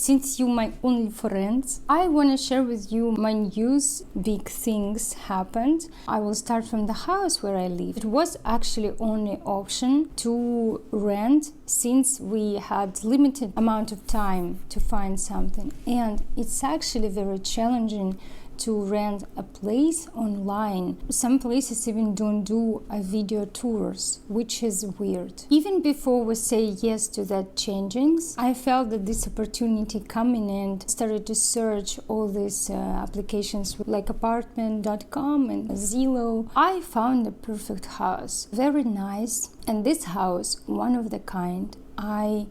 since you my only friends, I want to share with you my news. Big things happened. I will start from the house where I live. It was actually only option to rent since we had limited amount of time to find something, and it's actually very challenging to rent a place online. Some places even don't do video tours, which is weird. Even before we say yes to that changings, I felt that this opportunity coming and started to search all these applications like apartment.com and Zillow. I found a perfect house, very nice, and this house, one of the kind. I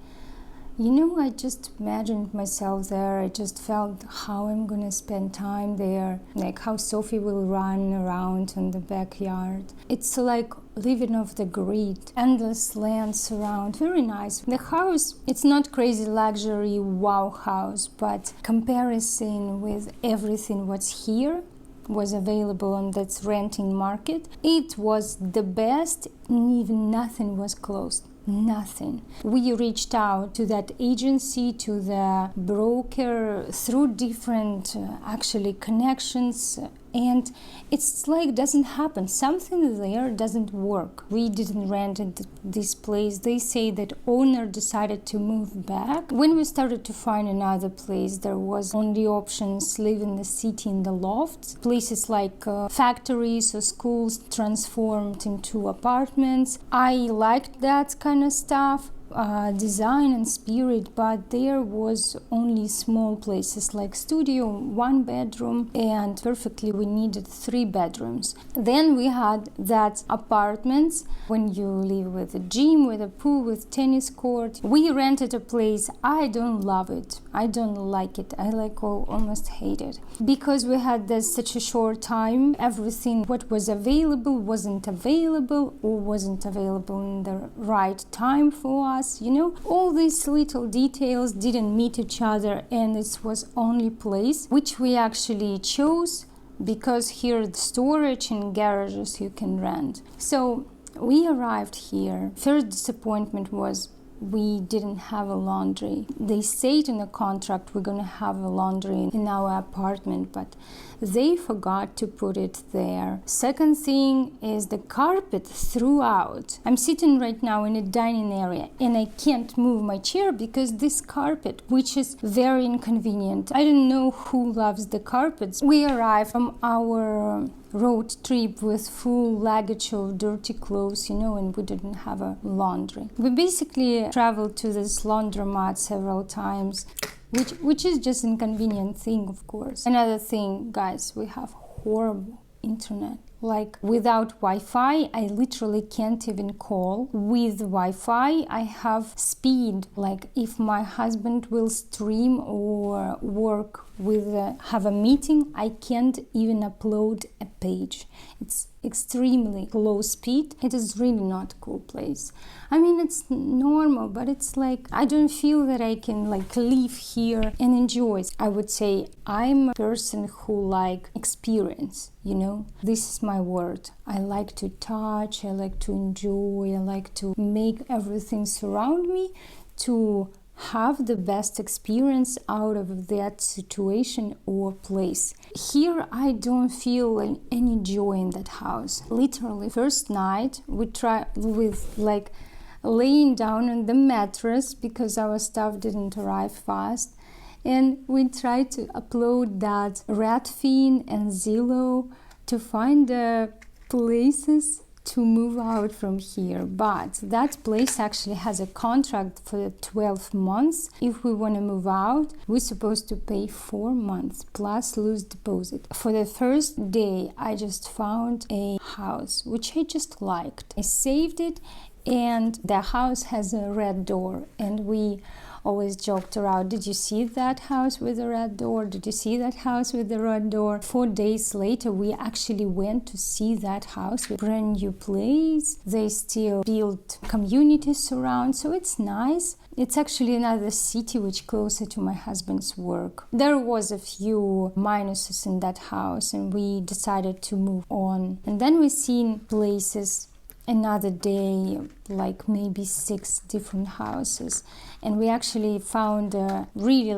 just imagined myself there. I just felt how I'm gonna spend time there, like how Sophie will run around in the backyard. It's like living off the grid, endless lands around, very nice. The house, it's not crazy luxury wow house, but comparison with everything what's here was available on that renting market, it was the best, and even nothing was closed. Nothing. We reached out to that agency, to the broker, through different actually connections, and it's like doesn't happen. Something there doesn't work. We didn't rent this place. They say that owner decided to move back. When we started to find another place, there was only options live in the city in the lofts. Places like factories or schools transformed into apartments. I liked that kind of stuff. Design and spirit, but there was only small places like studio, 1 bedroom, and perfectly we needed 3 bedrooms. Then we had that apartments when you live with a gym, with a pool, with tennis court. We rented a place. I don't love it. I don't like it. I almost hate it because we had such a short time. Everything what was available wasn't available or wasn't available in the right time for us. All these little details didn't meet each other, and it was only place which we actually chose because here the storage and garages you can rent. So we arrived here. First disappointment was we didn't have a laundry. They said in the contract we're gonna have a laundry in our apartment, but they forgot to put it there. Second thing is the carpet throughout. I'm sitting right now in a dining area and I can't move my chair because this carpet, which is very inconvenient. I don't know who loves the carpets. We arrived from our road trip with full luggage of dirty clothes, and we didn't have a laundry. We basically traveled to this laundromat several times, which is just an inconvenient thing, of course. Another thing, guys, we have horrible internet. Like without Wi-Fi, I literally can't even call. With Wi-Fi, I have speed. Like if my husband will stream or work have a meeting, I can't even upload a page. It's extremely low speed. It is really not a cool place. I mean, it's normal, but it's like I don't feel that I can live here and enjoy it. I would say I'm a person who like experience, This is my word. I like to touch, I like to enjoy, I like to make everything surround me to have the best experience out of that situation or place. Here I don't feel any joy in that house. Literally, first night we tried with laying down on the mattress because our stuff didn't arrive fast, and we tried to upload that Redfin and Zillow to find the places to move out from here, but that place actually has a contract for 12 months. If we want to move out, we're supposed to pay 4 months plus lose deposit. For the first day, I just found a house which I just liked. I saved it, and the house has a red door, and we always joked around, did you see that house with the red door? Did you see that house with the red door? 4 days later, we actually went to see that house with brand new place. They still built communities around, so it's nice. It's actually another city which closer to my husband's work. There was a few minuses in that house, and we decided to move on. And then we seen places another day, like maybe 6 different houses. And we actually found a really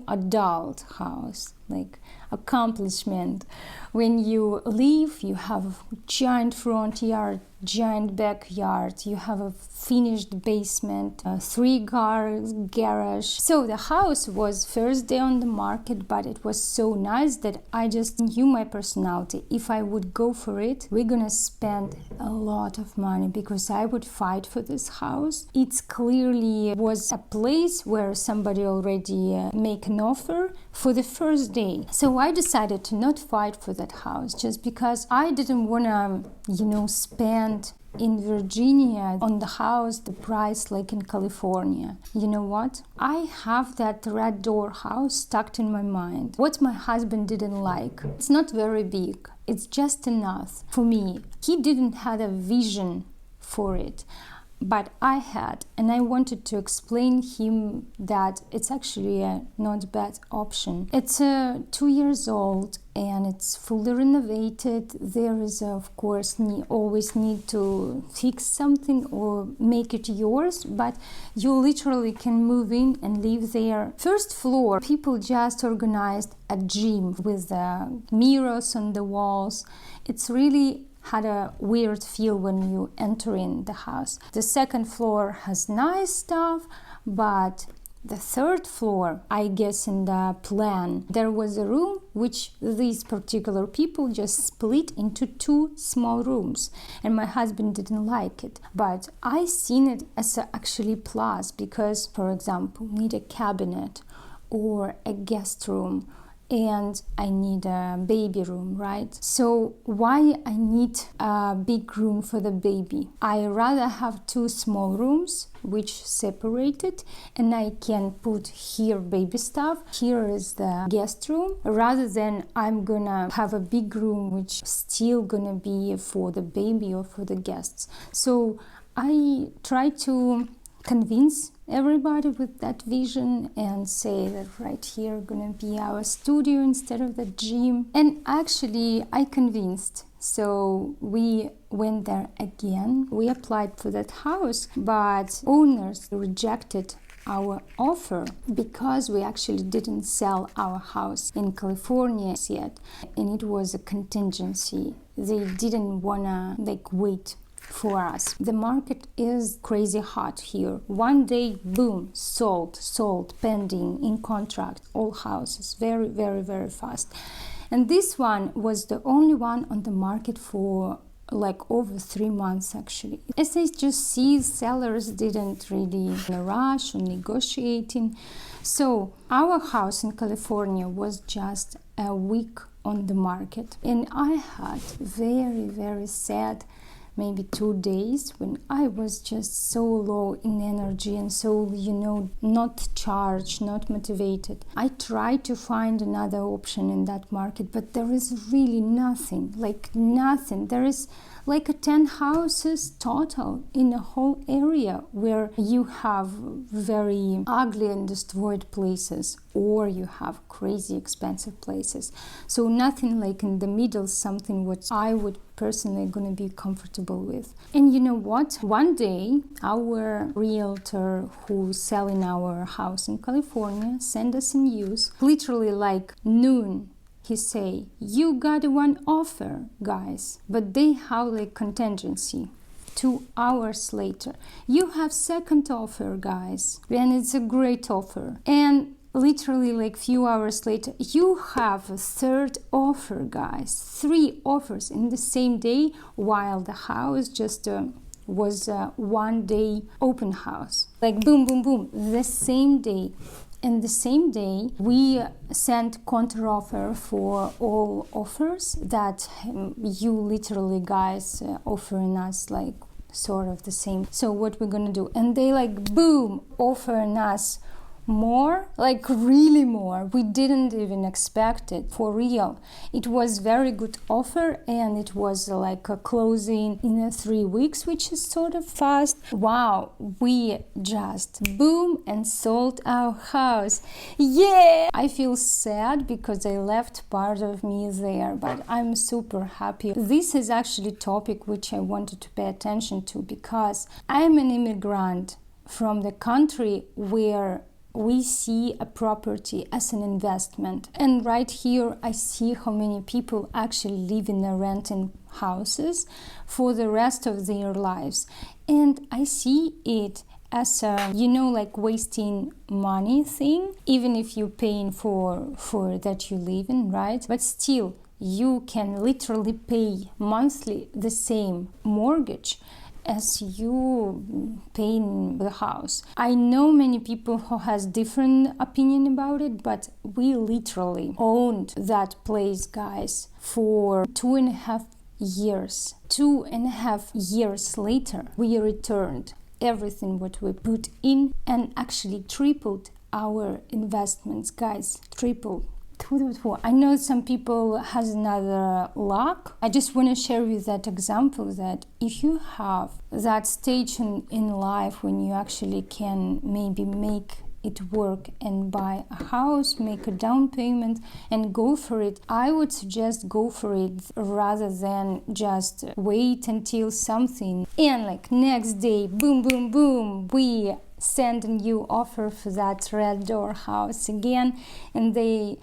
adult house, like accomplishment. When you leave, you have a giant front yard, giant backyard, you have a finished basement, 3 cars, garage. So the house was first day on the market, but it was so nice that I just knew my personality. If I would go for it, we're gonna spend a lot of money because I would fight for this house. It's clearly was a place where somebody already make an offer for the first day. So I decided to not fight for that house just because I didn't wanna, spend in Virginia on the house the price like in California. You know what? I have that red door house stuck in my mind. What my husband didn't like. It's not very big. It's just enough for me. He didn't have a vision for it. But I had, and I wanted to explain him that it's actually a not bad option. It's 2 years old and it's fully renovated. There is, of course, always need to fix something or make it yours, but you literally can move in and live there. First floor, people just organized a gym with mirrors on the walls. It's really had a weird feel when you enter in the house. The second floor has nice stuff, but the third floor, I guess in the plan, there was a room which these particular people just split into 2 small rooms, and my husband didn't like it. But I seen it as actually plus because, for example, need a cabinet or a guest room, and I need a baby room, right? So why I need a big room for the baby? I rather have 2 small rooms which separated, and I can put here baby stuff, here is the guest room, rather than I'm gonna have a big room which still gonna be for the baby or for the guests. So I try to convince everybody with that vision and say that right here gonna be our studio instead of the gym. And actually I convinced. So we went there again. We applied for that house, but owners rejected our offer because we actually didn't sell our house in California yet, and it was a contingency. They didn't wanna wait for us. The market is crazy hot here. One day, boom, sold, pending, in contract, all houses, very, very, very fast. And this one was the only one on the market for over 3 months actually. As I just see, sellers didn't really rush on negotiating. So our house in California was just a week on the market. And I had very, very sad maybe 2 days when I was just so low in energy and so, not charged, not motivated. I tried to find another option in that market, but there is really nothing, nothing. There is 10 houses total in a whole area where you have very ugly and destroyed places, or you have crazy expensive places. So nothing in the middle, something what I would personally gonna be comfortable with. And you know what? One day our realtor who's selling our house in California sent us a news, literally noon. He say, you got one offer, guys, but they have contingency. 2 hours later, you have second offer, guys, and it's a great offer. And literally few hours later, you have a third offer, guys. 3 offers in the same day, while the house just was a 1 day open house. Boom, boom, boom, the same day. And the same day, we sent counter-offer for all offers that you literally, guys, offering us sort of the same. So what we're gonna do? And they boom, offering us more, like really more. We didn't even expect it, for real. It was very good offer, and it was like a closing in 3 weeks, which is sort of fast. Wow, we just boom and sold our house. Yeah! I feel sad because I left part of me there, but I'm super happy. This is actually a topic which I wanted to pay attention to because I'm an immigrant from the country where we see a property as an investment. And right here, I see how many people actually live in the renting houses for the rest of their lives. And I see it as a, like wasting money thing, even if you're paying for that you live in, right? But still, you can literally pay monthly the same mortgage as you pay in the house. I know many people who has different opinion about it, but we literally owned that place, guys, for 2.5 years. 2.5 years later, we returned everything what we put in and actually tripled our investments, guys, tripled. I know some people has another luck. I just want to share with that example that if you have that stage in life when you actually can maybe make it work and buy a house, make a down payment and go for it, I would suggest go for it rather than just wait until something and like next day, boom, boom, boom, we send a new offer for that red door house again, and they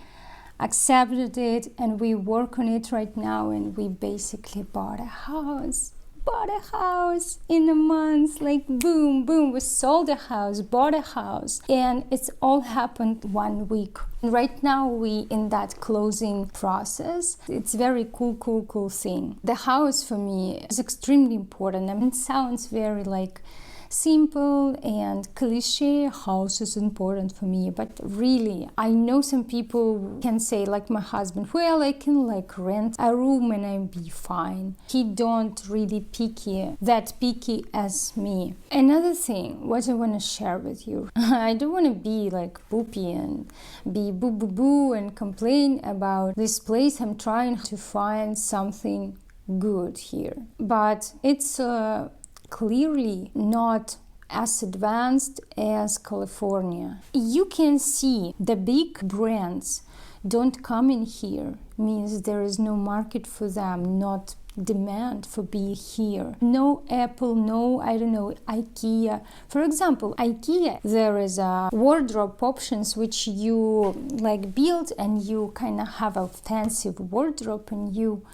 accepted it, and we work on it right now, and we basically bought a house in a month, like boom, boom, we sold a house, bought a house, and it's all happened 1 week. Right now we in that closing process. It's very cool thing. The house for me is extremely important. I mean, it sounds very like simple and cliche, house is important for me, but really I know some people can say, like my husband, well, I can like rent a room and I'll be fine. He don't really picky as me. Another thing what I want to share with you, I don't want to be like poopy and be boo and complain about this place. I'm trying to find something good here, but it's clearly not as advanced as California. You can see the big brands don't come in here, means there is no market for them, not demand for being here. No Apple, no, I don't know, IKEA. For example, IKEA, there is a wardrobe options which you like build and you kind of have a fancy wardrobe and you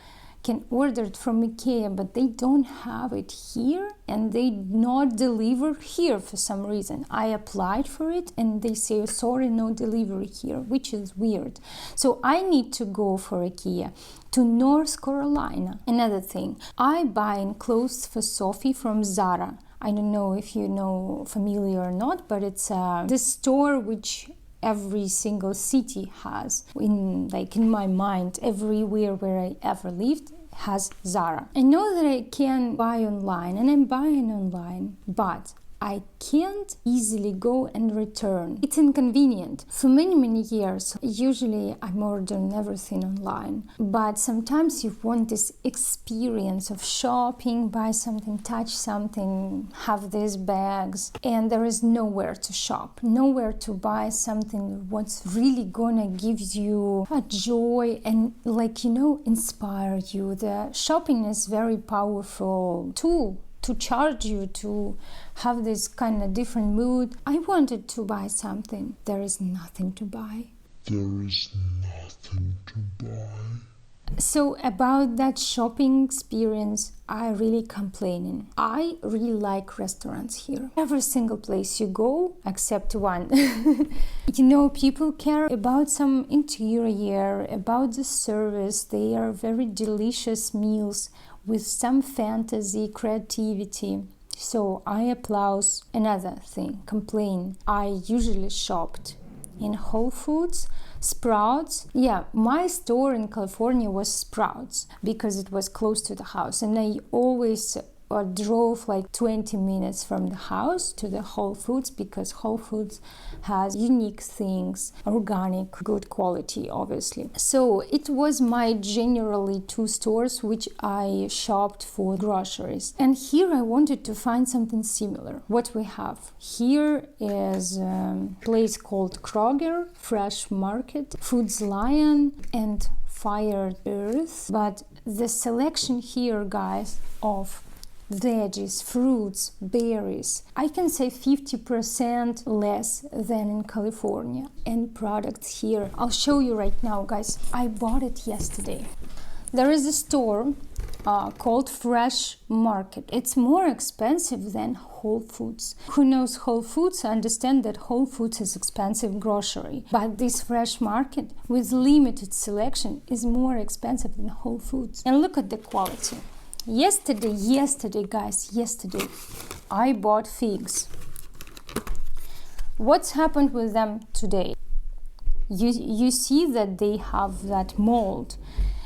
can order it from IKEA, but they don't have it here and they not deliver here for some reason. I applied for it and they say, sorry, no delivery here, which is weird. So I need to go for IKEA to North Carolina. Another thing, I buy clothes for Sophie from Zara. I don't know if you know familiar or not, but it's the store which every single city has. In my mind, everywhere where I ever lived has Zara. I know that I can buy online and I'm buying online, but I can't easily go and return. It's inconvenient. For many years, usually I'm ordering everything online, but sometimes you want this experience of shopping, buy something, touch something, have these bags, and there is nowhere to shop, nowhere to buy something what's really gonna give you a joy and inspire you. The shopping is very powerful tool to charge you, to have this kind of different mood. I wanted to buy something. There is nothing to buy. So about that shopping experience, I really complaining. I really like restaurants here. Every single place you go, except one. People care about some interior, about the service. They are very delicious meals with some fantasy, creativity. So I applaud. Another thing, complain. I usually shopped in Whole Foods, Sprouts. Yeah, my store in California was Sprouts because it was close to the house, and I always drove like 20 minutes from the house to the Whole Foods, because Whole Foods has unique things, organic, good quality, obviously. So it was my generally 2 stores which I shopped for groceries. And here I wanted to find something similar. What we have here is a place called Kroger, Fresh Market, Foods Lion, and Fire Earth. But the selection here, guys, of veggies, fruits, berries, I can say 50% less than in California. And products here, I'll show you right now, guys. I bought it yesterday. There is a store called Fresh Market. It's more expensive than Whole Foods. Who knows Whole Foods understand that Whole Foods is expensive grocery, but this Fresh Market with limited selection is more expensive than Whole Foods. And look at the quality. Yesterday, guys, I bought figs. What's happened with them today? You see that they have that mold.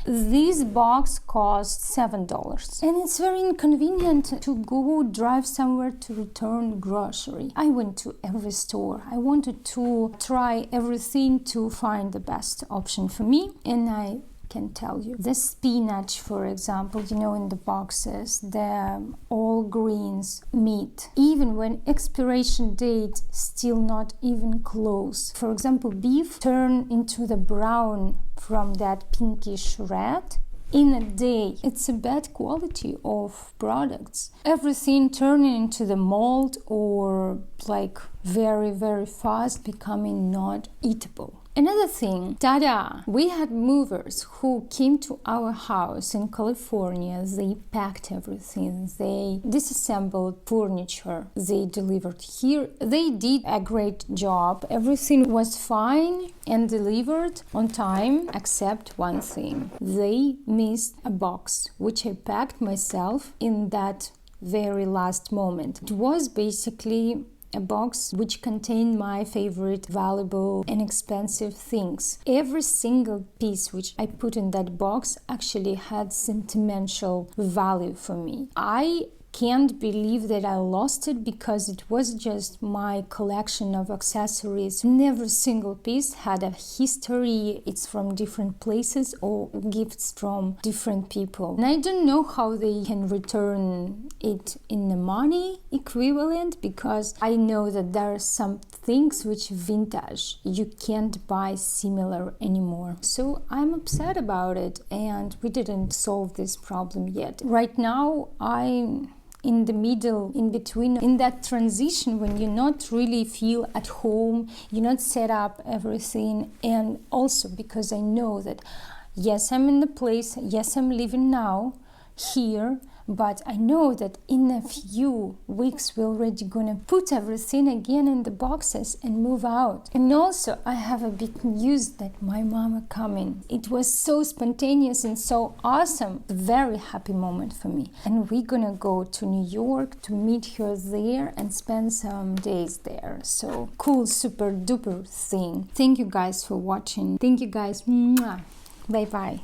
This box costs $7, and it's very inconvenient to go drive somewhere to return grocery. I went to every store. I wanted to try everything to find the best option for me, and I can tell you, the spinach, for example, in the boxes, the all greens meat, even when expiration date still not even close. For example, beef turn into the brown from that pinkish red in a day. It's a bad quality of products. Everything turning into the mold or like very, very fast becoming not eatable. Another thing, tada! We had movers who came to our house in California. They packed everything. They disassembled furniture. They delivered here. They did a great job. Everything was fine and delivered on time, except one thing. They missed a box, which I packed myself in that very last moment. It was basically a box which contained my favorite valuable and expensive things. Every single piece which I put in that box actually had sentimental value for me. I can't believe that I lost it, because it was just my collection of accessories, and every single piece had a history. It's from different places or gifts from different people, and I don't know how they can return it in the money equivalent, because I know that there are some things which vintage you can't buy similar anymore. So I'm upset about it, and we didn't solve this problem yet. Right now I'm in the middle, in between, in that transition when you not really feel at home, you not set up everything. And also because I know that yes, I'm in the place, yes, I'm living now here, but I know that in a few weeks we're already gonna put everything again in the boxes and move out. And also I have a big news that my mama coming. It was so spontaneous and so awesome. Very happy moment for me. And we're gonna go to New York to meet her there and spend some days there. So cool, super duper thing. Thank you guys for watching. Thank you guys. Mwah. Bye bye.